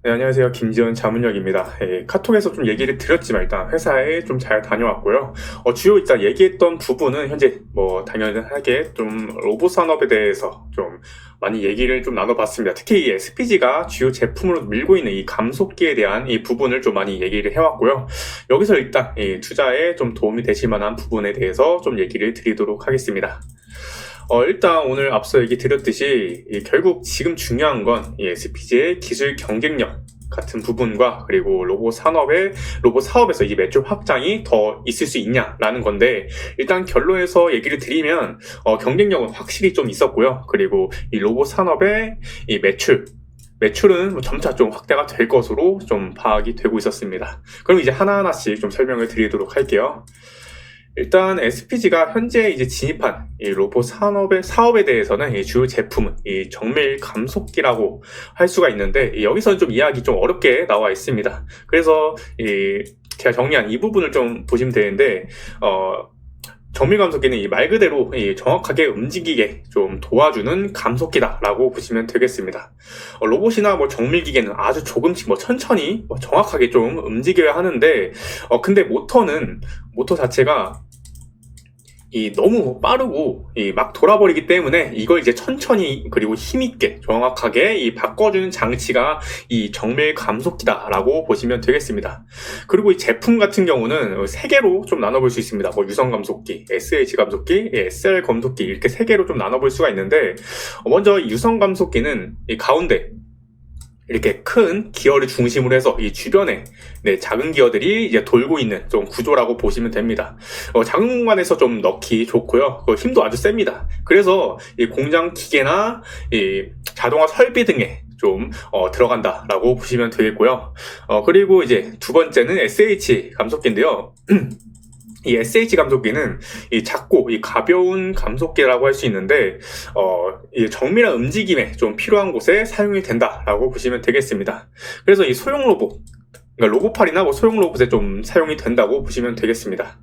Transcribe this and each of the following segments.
네, 안녕하세요. 김지원 자문역입니다. 카톡에서 좀 얘기를 드렸지만 일단 회사에 좀 잘 다녀왔고요. 주요 일단 얘기했던 부분은 현재 뭐 당연하게 좀 로봇 산업에 대해서 좀 많이 얘기를 좀 나눠봤습니다. 특히 이 SPG가 주요 제품으로 밀고 있는 이 감속기에 대한 이 부분을 좀 많이 얘기를 해왔고요. 여기서 일단 이 투자에 좀 도움이 되실 만한 부분에 대해서 좀 얘기를 드리도록 하겠습니다. 일단 오늘 앞서 얘기 드렸듯이 결국 지금 중요한 건 이 SPG의 기술 경쟁력 같은 부분과 그리고 로봇 사업에서 이 매출 확장이 더 있을 수 있냐라는 건데, 일단 결론에서 얘기를 드리면 경쟁력은 확실히 좀 있었고요. 그리고 이 로봇 산업의 이 매출은 점차 좀 확대가 될 것으로 좀 파악이 되고 있었습니다. 그럼 이제 하나하나씩 좀 설명을 드리도록 할게요. 일단 SPG가 현재 이제 진입한 이 로봇 사업에 대해서는 이 주요 제품은 이 정밀 감속기라고 할 수가 있는데, 여기서는 좀 이야기 좀 어렵게 나와 있습니다. 그래서 제가 정리한 이 부분을 좀 보시면 되는데, 정밀 감속기는 말 그대로 정확하게 움직이게 좀 도와주는 감속기다라고 보시면 되겠습니다. 로봇이나 정밀 기계는 아주 조금씩 천천히 정확하게 좀 움직여야 하는데, 근데 모터 자체가 너무 빠르고 막 돌아버리기 때문에 이걸 이제 천천히 그리고 힘있게 정확하게 바꿔주는 장치가 이 정밀 감속기다라고 보시면 되겠습니다. 그리고 이 제품 같은 경우는 세 개로 좀 나눠볼 수 있습니다. 유선 감속기, SH 감속기, SR 감속기, 이렇게 세 개로 좀 나눠볼 수가 있는데, 먼저 유선 감속기는 이 가운데 이렇게 큰 기어를 중심으로 해서 이 주변에 작은 기어들이 이제 돌고 있는 좀 구조라고 보시면 됩니다. 작은 공간에서 좀 넣기 좋고요. 힘도 아주 셉니다. 그래서 이 공장 기계나 이 자동화 설비 등에 좀 들어간다라고 보시면 되겠고요. 그리고 이제 두 번째는 SH 감속기인데요. 이 SH 감속기는 작고 가벼운 감속기라고 할 수 있는데, 이 정밀한 움직임에 좀 필요한 곳에 사용이 된다라고 보시면 되겠습니다. 그래서 이 소형 로봇, 그러니까 로봇팔이나 소형 로봇에 좀 사용이 된다고 보시면 되겠습니다.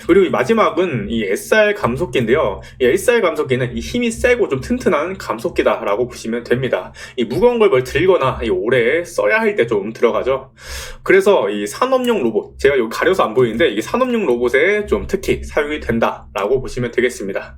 그리고 마지막은 이 SR 감속기인데요. 이 SR 감속기는 힘이 세고 좀 튼튼한 감속기다라고 보시면 됩니다. 무거운 걸 들거나 오래 써야 할 때 좀 들어가죠. 그래서 이 산업용 로봇, 제가 여기 가려서 안 보이는데 이게 산업용 로봇에 좀 특히 사용이 된다라고 보시면 되겠습니다.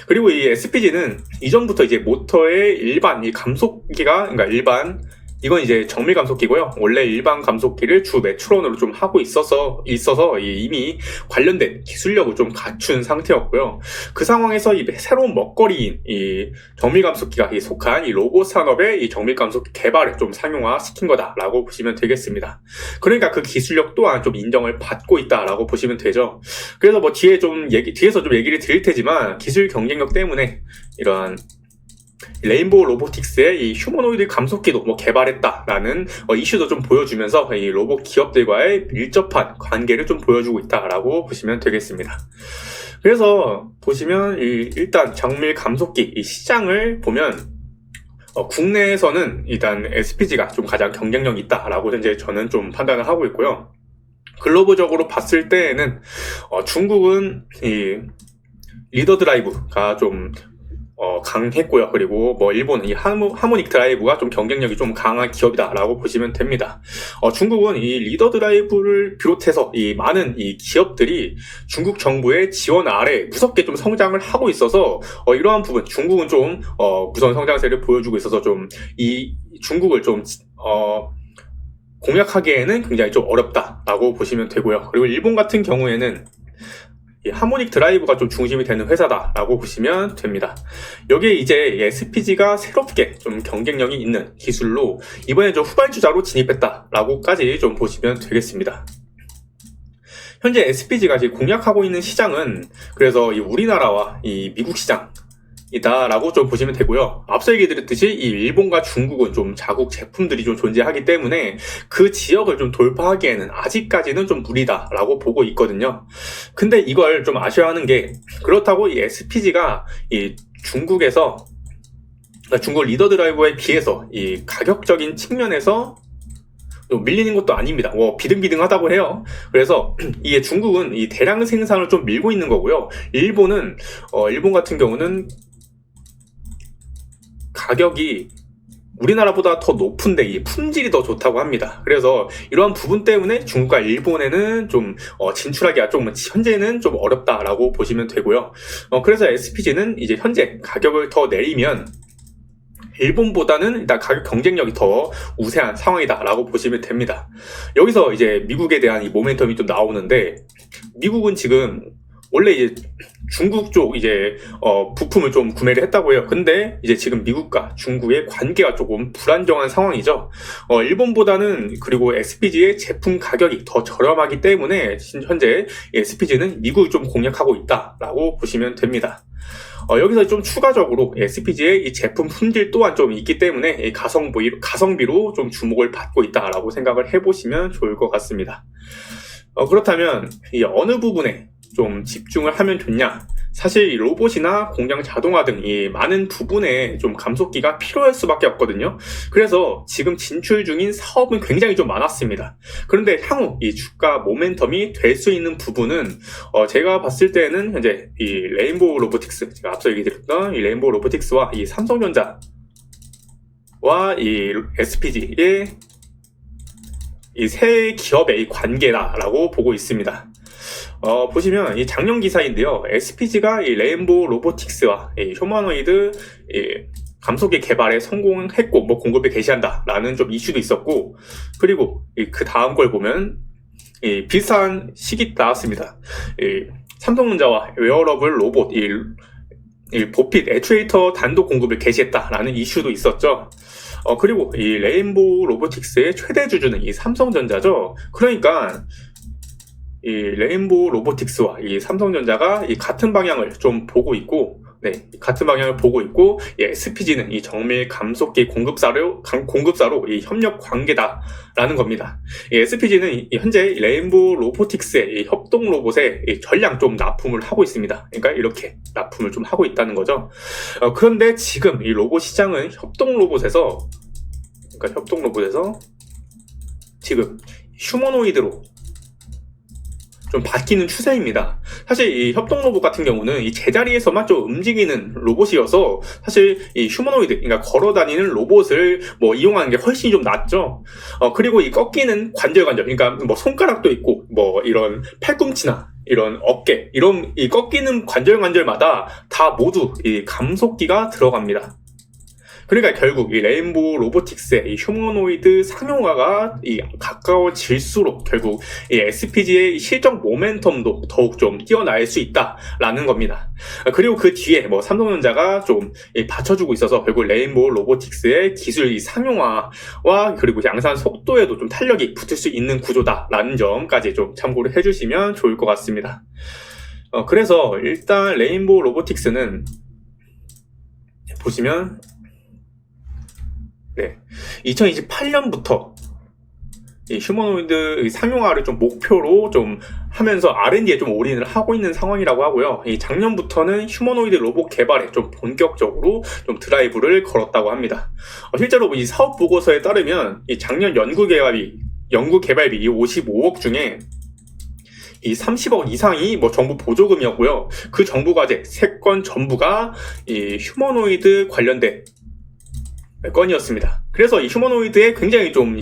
그리고 이 SPG는 이전부터 이제 모터의 일반 이 감속기가, 그러니까 이건 이제 정밀 감속기고요. 원래 일반 감속기를 주 매출원으로 좀 하고 있어서 이미 관련된 기술력을 좀 갖춘 상태였고요. 그 상황에서 이 새로운 먹거리인 이 정밀 감속기가 속한 이 로봇 산업의 이 정밀 감속기 개발을 좀 상용화시킨 거다라고 보시면 되겠습니다. 그러니까 그 기술력 또한 좀 인정을 받고 있다라고 보시면 되죠. 그래서 뒤에서 좀 얘기를 드릴 테지만, 기술 경쟁력 때문에 이러한 레인보우 로보틱스의 이 휴머노이드 감속기도 개발했다라는 이슈도 좀 보여주면서 이 로봇 기업들과의 밀접한 관계를 좀 보여주고 있다라고 보시면 되겠습니다. 그래서 보시면 일단 정밀 감속기 이 시장을 보면, 국내에서는 일단 SPG가 좀 가장 경쟁력이 있다라고 이제 저는 좀 판단을 하고 있고요. 글로벌적으로 봤을 때에는 중국은 이 리더 드라이브가 좀 강했고요. 그리고 일본은 이 하모닉 드라이브가 좀 경쟁력이 좀 강한 기업이다라고 보시면 됩니다. 중국은 이 리더 드라이브를 비롯해서 이 많은 이 기업들이 중국 정부의 지원 아래 무섭게 좀 성장을 하고 있어서, 이러한 부분 중국은 좀 무서운 성장세를 보여주고 있어서 좀 이 중국을 좀 공략하기에는 굉장히 좀 어렵다라고 보시면 되고요. 그리고 일본 같은 경우에는 이 하모닉 드라이브가 좀 중심이 되는 회사다라고 보시면 됩니다. 여기에 이제 SPG가 새롭게 좀 경쟁력이 있는 기술로 이번에 좀 후발주자로 진입했다라고까지 좀 보시면 되겠습니다. 현재 SPG가 지금 공략하고 있는 시장은 그래서 이 우리나라와 이 미국 시장 이다라고 좀 보시면 되고요. 앞서 얘기 드렸듯이 이 일본과 중국은 좀 자국 제품들이 좀 존재하기 때문에 그 지역을 좀 돌파하기에는 아직까지는 좀 무리다라고 보고 있거든요. 근데 이걸 좀 아셔야 하는 게, 그렇다고 이 SPG가 이 중국 리더 드라이버에 비해서 이 가격적인 측면에서 밀리는 것도 아닙니다. 비등비등하다고 해요. 그래서 이 중국은 이 대량 생산을 좀 밀고 있는 거고요. 일본 같은 경우는 가격이 우리나라보다 더 높은데 이 품질이 더 좋다고 합니다. 그래서 이러한 부분 때문에 중국과 일본에는 좀 진출하기가 좀 현재는 좀 어렵다라고 보시면 되고요. 그래서 SPG는 이제 현재 가격을 더 내리면 일본보다는 일단 가격 경쟁력이 더 우세한 상황이다라고 보시면 됩니다. 여기서 이제 미국에 대한 이 모멘텀이 좀 나오는데, 미국은 지금 원래 이제 중국 쪽 이제 부품을 좀 구매를 했다고 해요. 근데 이제 지금 미국과 중국의 관계가 조금 불안정한 상황이죠. 일본보다는, 그리고 SPG의 제품 가격이 더 저렴하기 때문에 현재 SPG는 미국을 좀 공략하고 있다라고 보시면 됩니다. 여기서 좀 추가적으로 SPG의 이 제품 품질 또한 좀 있기 때문에 이 가성비로 좀 주목을 받고 있다라고 생각을 해보시면 좋을 것 같습니다. 그렇다면 이 어느 부분에 좀 집중을 하면 좋냐? 사실 이 로봇이나 공장 자동화 등 이 많은 부분에 좀 감속기가 필요할 수밖에 없거든요. 그래서 지금 진출 중인 사업은 굉장히 좀 많았습니다. 그런데 향후 이 주가 모멘텀이 될 수 있는 부분은 제가 봤을 때는 현재 이 레인보우 로보틱스, 제가 앞서 얘기 드렸던 이 레인보우 로보틱스와 이 삼성전자와 이 SPG의 이 세 기업의 이 관계다라고 보고 있습니다. 보시면 이 작년 기사인데요. SPG가 이 레인보우 로보틱스와 이 휴머노이드 감속기 개발에 성공했고 뭐 공급에 개시한다라는 좀 이슈도 있었고, 그리고 그 다음 걸 보면 비슷한 시기 나왔습니다. 삼성전자와 웨어러블 로봇 보핏 액추에이터 단독 공급을 개시했다라는 이슈도 있었죠. 그리고 이 레인보우 로보틱스의 최대 주주는 이 삼성전자죠. 그러니까 이 레인보우 로보틱스와 이 삼성전자가 이 같은 방향을 좀 보고 있고, 같은 방향을 보고 있고, SPG는 이 정밀 감속기 공급사로 이 협력 관계다라는 겁니다. SPG는 현재 레인보우 로보틱스의 이 협동 로봇에 전량 좀 납품을 하고 있습니다. 그러니까 이렇게 납품을 좀 하고 있다는 거죠. 그런데 지금 이 로봇 시장은 협동 로봇에서 지금 휴머노이드로 좀 바뀌는 추세입니다. 사실 이 협동 로봇 같은 경우는 이 제자리에서만 좀 움직이는 로봇이어서 사실 이 휴머노이드, 그러니까 걸어 다니는 로봇을 뭐 이용하는 게 훨씬 좀 낫죠. 그리고 이 꺾이는 관절, 그러니까 뭐 손가락도 있고 뭐 이런 팔꿈치나 이런 어깨, 이런 이 꺾이는 관절마다 다 모두 이 감속기가 들어갑니다. 그러니까 결국 이 레인보우 로보틱스의 이 휴머노이드 상용화가 가까워질수록 결국 이 SPG의 실적 모멘텀도 더욱 좀 뛰어날 수 있다라는 겁니다. 그리고 그 뒤에 뭐 삼성전자가 좀 받쳐주고 있어서 결국 레인보우 로보틱스의 기술 이 상용화와 그리고 양산 속도에도 좀 탄력이 붙을 수 있는 구조다라는 점까지 좀 참고를 해주시면 좋을 것 같습니다. 그래서 일단 레인보우 로보틱스는 보시면 2028년부터 이 휴머노이드 상용화를 좀 목표로 좀 하면서 R&D에 좀 올인을 하고 있는 상황이라고 하고요. 이 작년부터는 휴머노이드 로봇 개발에 좀 본격적으로 좀 드라이브를 걸었다고 합니다. 실제로 이 사업 보고서에 따르면 이 작년 연구 개발비 이 55억 중에 이 30억 이상이 뭐 정부 보조금이었고요. 그 정부 과제 3건 전부가 이 휴머노이드 관련된 건이었습니다. 그래서 이 휴머노이드에 굉장히 좀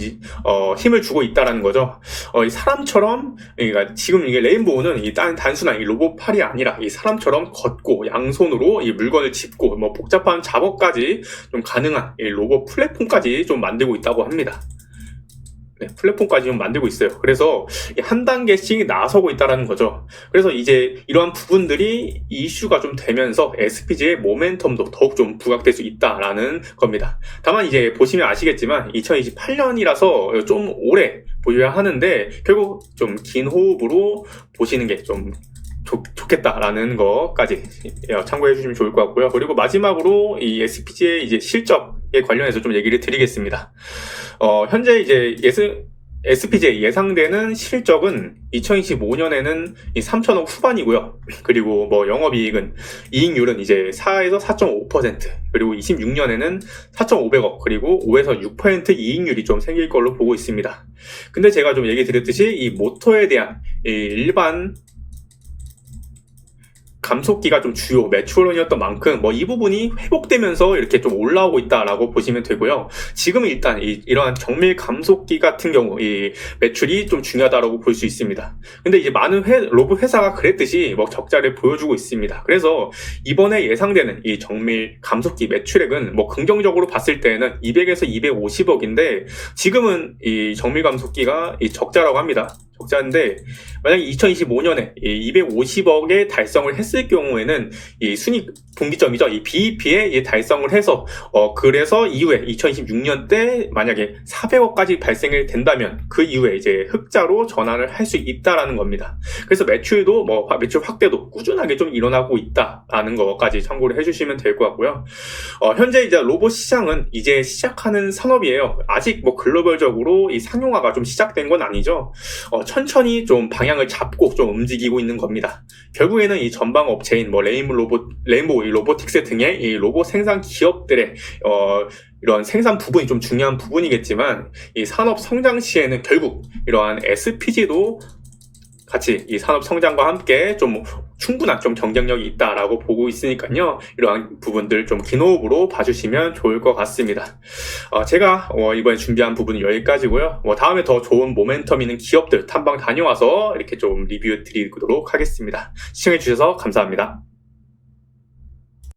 힘을 주고 있다라는 거죠. 이 사람처럼, 그러니까 지금 이게 레인보우는 단순한 이 로봇 팔이 아니라 이 사람처럼 걷고 양손으로 이 물건을 짚고 뭐 복잡한 작업까지 좀 가능한 이 로봇 플랫폼까지 좀 만들고 있다고 합니다. 플랫폼까지 좀 만들고 있어요. 그래서 한 단계씩 나서고 있다는 거죠. 그래서 이제 이러한 부분들이 이슈가 좀 되면서 SPG의 모멘텀도 더욱 좀 부각될 수 있다라는 겁니다. 다만 이제 보시면 아시겠지만 2028년이라서 좀 오래 보셔야 하는데 결국 좀 긴 호흡으로 보시는 게 좀 좋겠다라는 것까지 참고해 주시면 좋을 것 같고요. 그리고 마지막으로 이 SPG의 이제 실적에 관련해서 좀 얘기를 드리겠습니다. 현재 이제 SPG의 예상되는 실적은 2025년에는 3천억 후반이고요. 그리고 뭐 영업이익은 이익률은 이제 4에서 4.5%, 그리고 26년에는 4,500억, 그리고 5에서 6% 이익률이 좀 생길 걸로 보고 있습니다. 근데 제가 좀 얘기 드렸듯이 이 모터에 대한 일반 감속기가 좀 주요 매출원이었던 만큼 뭐 이 부분이 회복되면서 이렇게 좀 올라오고 있다라고 보시면 되고요. 지금은 일단 이러한 정밀 감속기 같은 경우 이 매출이 좀 중요하다라고 볼 수 있습니다. 근데 이제 많은 로봇 회사가 그랬듯이 뭐 적자를 보여주고 있습니다. 그래서 이번에 예상되는 이 정밀 감속기 매출액은 뭐 긍정적으로 봤을 때는 200에서 250억인데 지금은 이 정밀 감속기가 이 적자라고 합니다. 적자인데 만약에 2025년에 250억에 달성을 했을 경우에는 이 순익 분기점이죠. 이 BEP에 달성을 해서 그래서 이후에 2026년 때 만약에 400억까지 발생이 된다면 그 이후에 이제 흑자로 전환을 할 수 있다라는 겁니다. 그래서 매출도 뭐 매출 확대도 꾸준하게 좀 일어나고 있다라는 것까지 참고를 해주시면 될 것 같고요. 현재 이제 로봇 시장은 이제 시작하는 산업이에요. 아직 뭐 글로벌적으로 이 상용화가 좀 시작된 건 아니죠. 천천히 좀 방향을 잡고 좀 움직이고 있는 겁니다. 결국에는 이 전방 업체인 뭐 레인보우 로보틱스 등의 이 로봇 생산 기업들의 이런 생산 부분이 좀 중요한 부분이겠지만 이 산업 성장 시에는 결국 이러한 SPG도 같이 이 산업 성장과 함께 좀 충분한 좀 경쟁력이 있다라고 보고 있으니까요. 이러한 부분들 좀 긴 호흡으로 봐주시면 좋을 것 같습니다. 제가 이번에 준비한 부분은 여기까지고요. 다음에 더 좋은 모멘텀 있는 기업들 탐방 다녀와서 이렇게 좀 리뷰 드리도록 하겠습니다. 시청해주셔서 감사합니다.